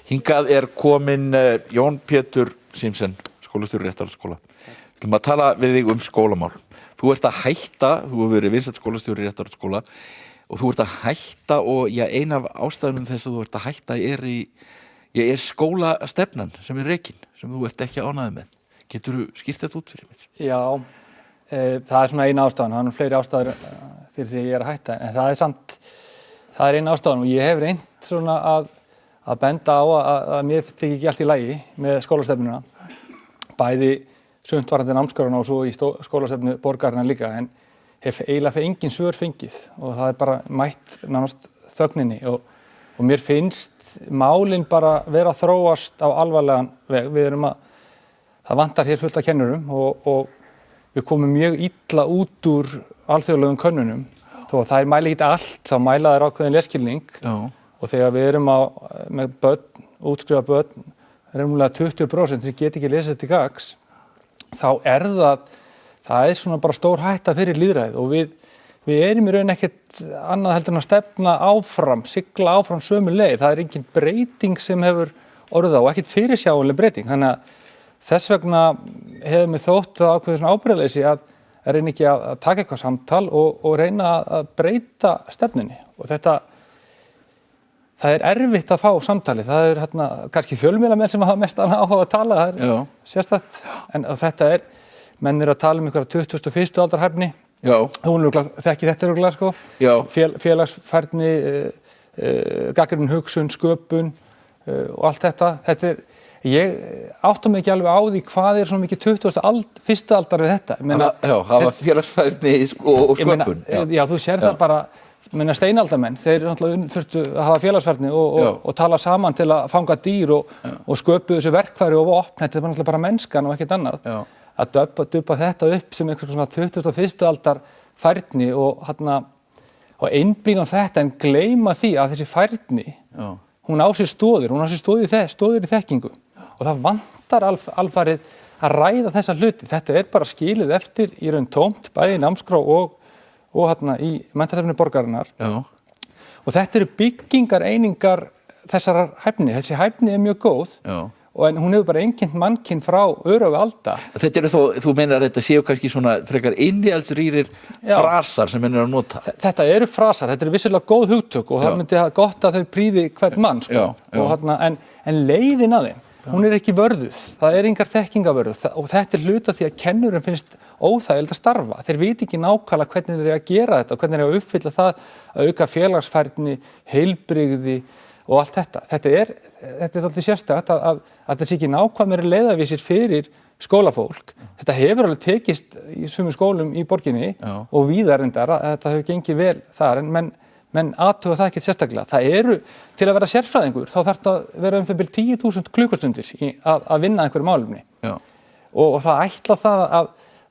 Hingað kominn Jón Pétur Simsen, skólastjóri Réttarholtsskóla. Við ætlum að tala við þig skólamál. Þú ert að hætta, þú hefur verið vinsæll skólastjóri Réttarholtsskóla og þú ert að hætta og ein af ástæðunum þess að þú ert að hætta er skólastefnan sem rekin, sem þú ert ekki ánægður með. Geturðu skýrt þetta út fyrir mér? Já, það svona ein ástæðan, það fleiri ástæður fyrir því ég að hætta, en það ein ástæðan og ég hef reynt svona að benda á að mér þykir ekki allt í lagi með skólastefnuna, bæði sumt varðandi námskráruna og svo í skólastefnu borgarinnar líka, en hef eiginlega engin svör fengið og það bara mætt nánast þögninni og mér finnst málin bara vera að þróast á alvarlegan veg. Það vantar hér fullt af kennurum og við komum mjög illa út úr alþjóðlegum könnunum, þó að það mæli ekki allt, þá mæla þær ákveðin lesskilning. Já. Og þegar við erum með börn, útskrifa börn, rúmlega 20% sem get ekki lesið til gagns, þá það svona bara stór hætta fyrir lýðræðið og við erum í raun ekkert annað heldur en að stefna áfram, sigla áfram sömu leið. Það engin breyting sem hefur orðið á og ekkert fyrirsjáanleg breyting. Þannig að þess vegna hefur mér þótt það ákveðið svona ábyrgðarleysi að reyna ekki að taka eitthvað samtal og reyna að breyta stefnunni. Og það erfitt að fá samtali. Það kannski fjölmiðlamenn sem hafa mest áhuga að tala, það sérstakt. En þetta menn að tala einhverja 21. aldar hæfni. Já. Hún þekki þetta örugglega, sko. Já. Félagsfærni, gagnrýnin hugsun, sköpun og allt þetta. Ég átta mig ekki alveg á því hvað svona mikið 21. aldar við þetta. Já, hafa félagsfærni og sköpun. Já, þú sér það bara. Steinaldamenn, þeir þurftu að hafa félagsfærni og tala saman til að fanga dýr og sköpuðu þessu verkfæri og vopn. Þetta náttúrulega bara mennskan og ekkert annað. Já. Að dubba þetta upp sem einhver svona 21. aldar færni og einblína á þetta en gleyma því að þessi færni, hún á sér stóðir, stóðir í þekkingu. Og það vantar alfarið að ræða þessa hluti. Þetta bara skilið eftir í raun tómt, bæði í námskrá og í menntastefnu borgarinnar. Já. Og þetta eru byggingareiningar þessarar hæfni. Þessi hæfni mjög góð. Já. En hún hefur bara einkennt mannkinn frá örófi alda. Þetta þú meinar að þetta séu kannski svona frekar innihaldsrýrir frasar sem menn að nota? Þetta eru frasar, þetta vissulega góð hugtök og það myndi gott að þau prýði hvern mann, sko. Já. En leiðin að þeim, hún ekki vörðuð. Það engar þekkingarvörðuð og þetta hluta því að kennurum finnst óþægilegt að starfa. Þeir vita ekki nákvæmlega hvernig þeir að gera þetta og hvernig þeir að uppfylla það að auka félagsfærni, heilbrigði og allt þetta. Þetta svolítið sérstakt að þetta sé ekki nákvæmari leiðarvísir fyrir skólafólk. Þetta hefur alveg tekist í sumum skólum í borginni og víðar reyndar að þetta hefur gengið vel þar en menn athuga það ekkert sérstaklega. Það til að vera sérfræðingur þá þarf það að vera það 10.000 klukkustundir að vinna einhverju málefni. Og það ætla það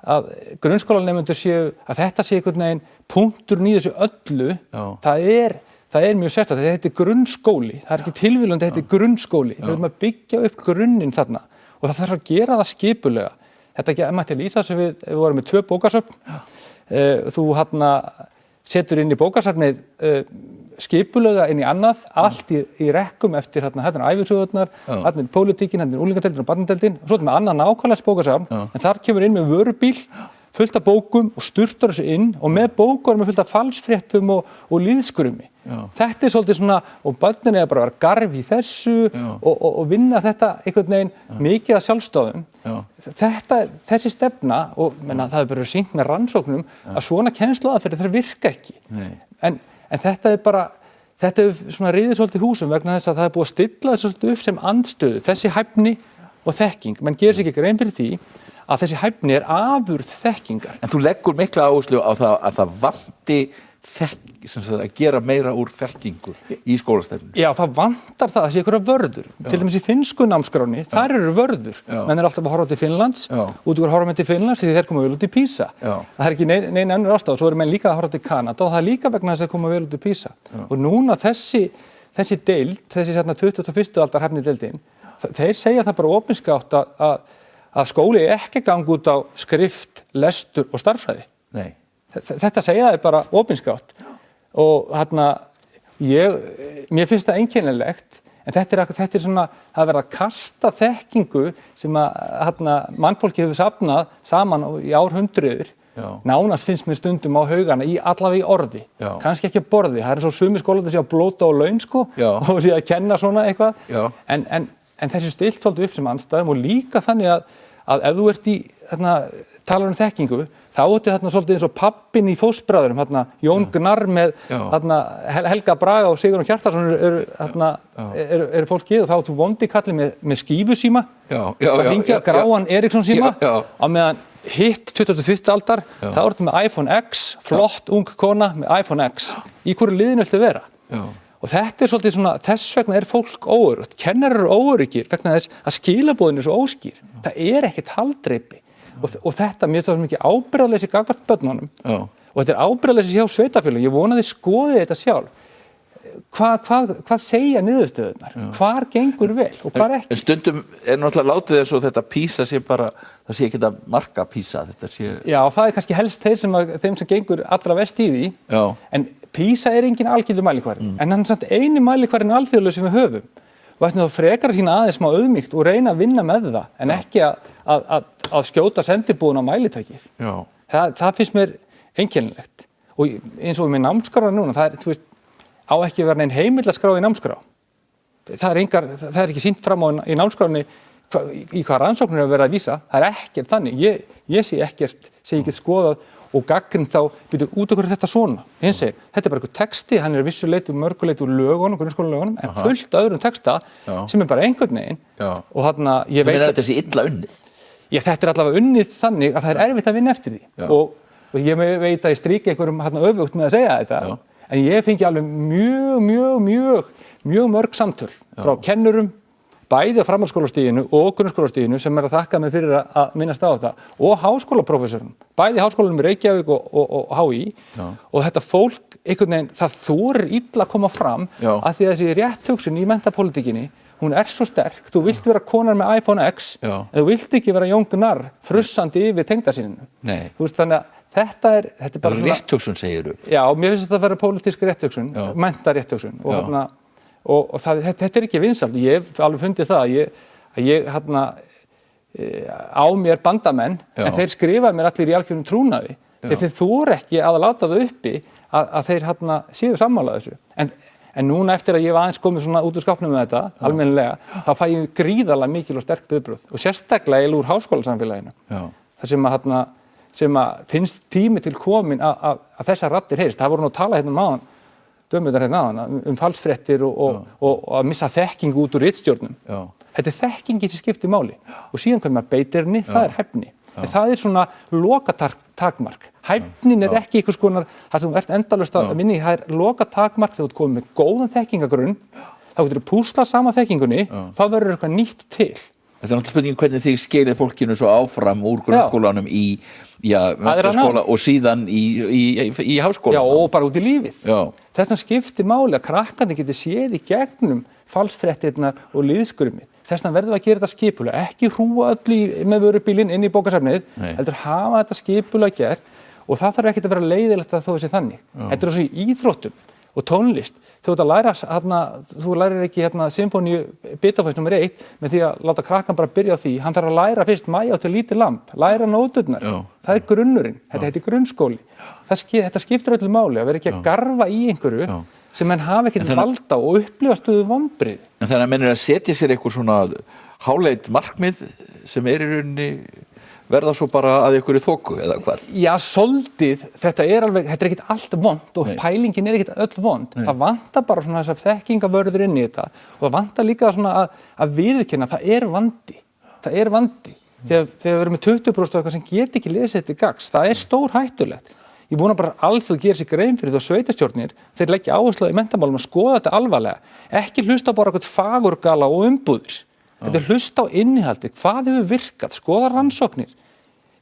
að grunnskólanemendur séu að þetta sé einhvern veginn punkturinn í þessu öllu. Það mjög sérstakt, þetta heitir grunnskóli. Það ekki tilviljun, þetta heitir grunnskóli. Við erum að byggja upp grunninn þarna og það þarf að gera það skipulega. Þetta mætti lýsa þess að við vorum með 2 bókasöfn. Þú setur inn í bókasafnið skipulega inn í annað, allt í rekkum eftir ævisögurnar, pólitíkin, unglingadeildin og barnadeildin og svo með annað nákvæmlega bókasafn, en þar kemur inn með vörubíl fullt af bókum og sturtar þessu inn og með bókum fullt af falsfréttum og lýðskrumi. Þetta svolítið svona, og börnin bara að vera garf í þessu og vinna þetta einhvern veginn mikið að sjálfstofum. Þessi stefna, og það bara sýnt með rannsóknum að svona kennsluaðferðir virka ekki. En þetta þetta svona riðið svolítið húsum vegna þess að það búið að stilla þessu svolítið upp sem andstöðu, þessi hæfni og þekking. Menn gerir sér ekki grein fyrir því að þessi hæfni afurð þekkingar. En þú leggur mikla áherslu á það að það vanti að gera meira úr þekkingu í skólastefnu. Já, það vantar það að sé einhverja vörður. Til dæmis í finnsku námskráni, þar eru vörður. Menn alltaf að horfa til Finnlands, útúr horfa með til Finnlands því þeir koma vel út í PISA. Það ekki nein önnur ástæða, svo eru menn líka að horfa til Kanada og það líka vegna þess að koma vel út í PISA. Og núna þessi deild, þessi 21. aldar hæfnideildin, þeir segja það bara opinskátt að skóli ekki ganga út á skrift, lestur og stærðfræði. Nei. Þetta segja þær bara opinskátt og mér finnst það einkennilegt En þetta svona, það verið að kasta þekkingu sem mannfólki hefur safnað saman í árhundruður. Nánast finnst mér stundum á haugana í allavega í orði. Kannski ekki að borði. Það svo sumir skólar að blóta á laun, sko, og sé að kenna svona eitthvað. En þessi stillt svolítið upp sem andstæðum og líka þannig að ef þú ert í talar um þekkingu, þá ertu svolítið eins og pabbinn í Fóstbræðrum, Jón Gnarr með Helga Braga og Sigurjón Hjartarson eru fólkið og þá ertu vondi kallið með skífusíma, að hringja Gráan Eriksson síma, á meðan hitt 21. aldar, þá ertu með iPhone X, flott ung kona með iPhone X. Í hverju liðinu viltu vera? Og þetta svolítið svona, þess vegna fólk óöruggt. Kennarar eru óöruggir vegna þess að skilaboðin svo óskýr. Það ekkert haldreipi. Og þetta, mér finnst það mikið ábyrgðarleysi gagnvart börnunum. Og þetta ábyrgðarleysi hjá sveitarfélögum. Ég vona þið skoðið þetta sjálf. Hvað segja niðurstöðurnar? Hvar gengur vel og hvar ekki? En stundum náttúrulega látið eins og þetta PISA sé bara, það sé ekki að marka PISA, þetta sé... Já, það kannski helst þeim sem gengur allra vest í því. En PISA engin algildur mælikvarði, en hann samt eini mælikvarðin alþjóðlegur sem við höfum. Og ættum þá frekar að sýna aðeins smá auðmýkt og reyna að vinna með það, en ekki að skjóta sendibúðun á mælitækið. Það finnst mér einkennilegt. Og eins og með námskrána núna, þú veist, á ekki að vera nein heimild að skrá í námskrá. Það ekki sýnt fram á í námskráni í hvað rannsóknir er verið að vísa. Það ekkert þannig. Ég sé ekkert sem ég get skoðað og gagnrýnt þá, út okkur þetta svona. Hins segir, þetta bara einhver texti, hann vissuleiti og mörguleiti úr lögunum, grunnskólalögunum, en fullt öðrum texta sem bara einhvern veginn. Og ég veit að þetta sé illa unnið. Já, þetta allavega unnið þannig að það erfitt að vinna eftir því. Og ég veit að ég stríki einhverjum öfugt með að segja þetta. En ég fengi alveg mjög mörg samtöl frá kennurum, bæði á framhaldsskólastiginu og grunnskólastiginu sem að þakka mig fyrir að minnast á þetta og háskólaprófessorum, bæði háskólanum í Reykjavík og HÍ og þetta fólk, einhvern veginn, það þorir illa að koma fram að því að þessi rétthugsun í menntapólitíkinni, hún svo sterk, þú vilt vera konar með iPhone X en þú vilt ekki vera Jón Gnarr frussandi yfir tengdasyninu. Þú veist þannig að þetta er bara svona... Rétthugsun segirðu? Já, mér finnst þetta að vera pólitísk rétthugsun, menntarétthugsun og þetta ekki vinsælt. Ég hef alveg fundið það að ég á mér bandamenn en þeir skrifa mér allir í algjörum trúnaði þeir þora ekki að láta það uppi að þeir séu sammála þessu. En núna eftir að ég var aðeins komið svona út úr skápnum með þetta, almennilega, þá fæ ég gríðarlega mikil og sterk viðbrögð og sérstaklega úr háskólasamfélaginu. Það sem finnst tími til komin að þessar raddir heyrist. Það voru nú að tala áðan, dömurnar áðan, falsfréttir og að missa þekkingu út úr ritstjórnum. Þetta þekkingi sem skiptir máli. Og síðan hvað maður beitir henni, það hæfni. En það svona lokatakmark. Hæfnin ekki einhvers konar, það sem ert endalaust að minni, það lokatakmark þegar þú komið með góðan þekkingagrunn, þá getur þú púslað saman þekkingunni, þá verður eitthvað nýtt til. Þetta náttúrulega spurning hvernig þið skilið fólkinu svo áfram úr grunnskólanum í menntaskóla og síðan í háskóla. Já, og bara út í lífið. Þetta skiptir máli að krakkandi geti séð í gegnum falsfréttirnar og liðskrumið. Þess vegna verðum við að gera þetta skipulega, ekki hrúa öll með vörubílinn inn í bókasafnið, heldur hafa þetta skipulega gert og það þarf ekkert að vera leiðilegt að þó sé þannig. Þetta svo í íþróttum og tónlist. Þú lærir ekki symfóníu Beethovens nr. 1 með því að láta krakkan bara byrja á því. Hann þarf að læra fyrst Maja til lítið lamb, læra nóturnar. Það grunnurinn, þetta heitir grunnskóli. Þetta skiptir öllu máli að vera ekki að garfa í einhverju sem menn hafa ekkert valda og upplifa stöðu vonbrigði. En þannig að menn að setja sér eitthvað svona háleit markmið sem í rauninni verða svo bara að einhverju þoku eða hvað? Já, soldið, þetta ekkert allt vont og pælingin ekkert öll vont. Það vantar bara svona þessar þekkingavörður inn í þetta og það vantar líka svona að viðurkenna að það vandi. Það vandi. Þegar við erum með 20% eitthvað sem get ekki lesið þetta í gags, það stór hættulegt. Ég vona bara að alþjóð gerir sér grein fyrir því að sveitarstjórnir þeir leggja áherslu í menntamálum að skoða þetta alvarlega. Ekki hlusta bara eitthvað fagurgala og umbúðir. Þetta hlusta á innihaldi, hvað hefur virkað, skoða rannsóknir.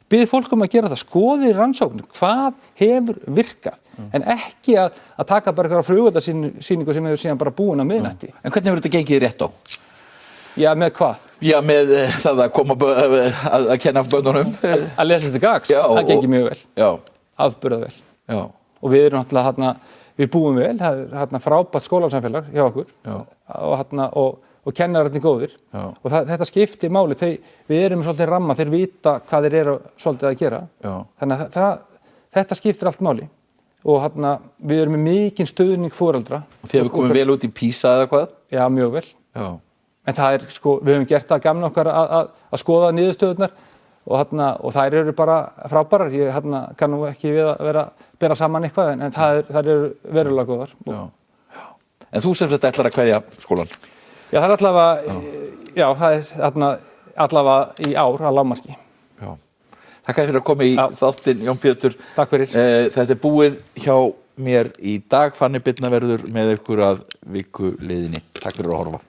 Biðið fólk að gera það, skoðið rannsóknir, hvað hefur virkað. En ekki að taka bara eitthvað frugöldasýningu sem hefur síðan bara búin á miðnætti. En hvernig hefur þetta gengið rétt á? Já, með hvað? Já, með það að koma að kenna börnunum. Að lesa þetta gags, það gengið mjög vel. Já. Afburða vel. Já. Og við erum náttúrulega við búum vel, það er frábært skólasamfélag hjá okkur og kennararnir góðir og þetta skiptir máli, við erum svolítið ramma, þeir vita hvað þeir eru svolítið að gera, þannig að þetta skiptir allt máli og við erum með mikinn stuðning foreldra. Og þið hefur komið vel út í PISA eða hvað? Já, mjög vel. En það við höfum gert það gamla okkar að skoða niðurstöðurnar og þær eru bara frábærar. Ég kann nú ekki við að vera að bera saman eitthvað en þær eru verulega góðar. En þú sem sagt ætlar að kveðja skólann? Já, það er allavega, það er allavega í ár að lágmarki. Já. Takk fyrir að koma í þáttinn, Jón Pétur. Takk fyrir. Þetta er búið hjá mér í dag. Fanny Birna verður með ykkur að viku liðinni. Takk fyrir að horfa.